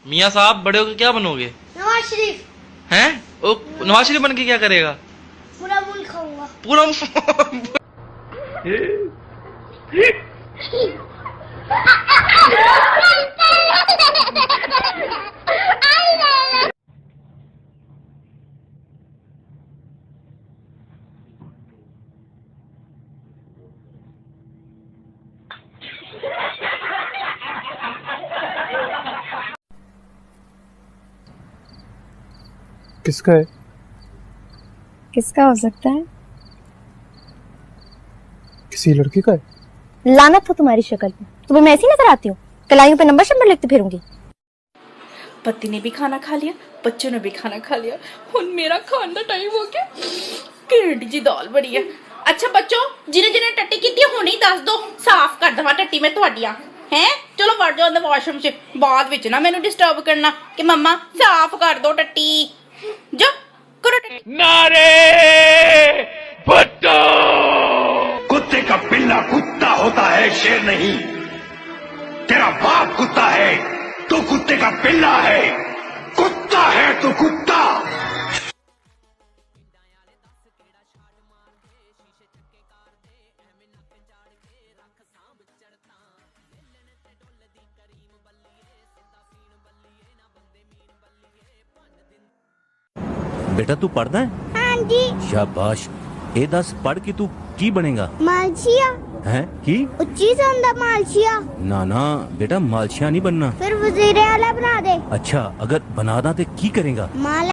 मियाँ साहब बड़े होकर क्या बनोगे? नवाज शरीफ। हैं? ओ नवाज शरीफ बन के क्या करेगा? पूरा मुल्क खाऊंगा। पूरा किसका है? किसका हो सकता है? किसी लड़की का है? लानत हो तुम्हारी शक्ल पे, तुम्हें मैं ऐसी नजर आती हूँ? कलाइयों पे नंबर लिखते फिरूंगी। पति ने भी खाना खा लिया, बच्चों ने भी खाना खा लिया, हुन मेरा खाने का टाइम हो गया। केड़ी जी दाल बड़ी है। अच्छा बच्चों, जिन्हें जिन्हें टट्टी की हुणे ही दस दो, साफ कर दवा टट्टी मैं तुहाडियां हैं। चलो वड़ जाओ अंदर वॉशरूम च, बाद विच ना मैनू डिस्टर्ब करना कि मम्मा साफ कर दो टट्टी। जो करो टट्टी। नारे भट्टो! कुत्ते का पिल्ला कुत्ता होता है, शेर नहीं। तेरा बाप कुत्ता है, तू कुत्ते का पिल्ला है। कुत्ता है तू, कुत्ता। बेटा तू पढ़दा है? हाँ जी। शाबाश। ए दस पढ़ के तू की बनेगा? मालशिया। हैं की? उच्ची संदा मालशिया। ना ना बेटा मालशिया नहीं बनना। फिर वजीर आला बना दे। अच्छा अगर बना दा तो की करेगा? माल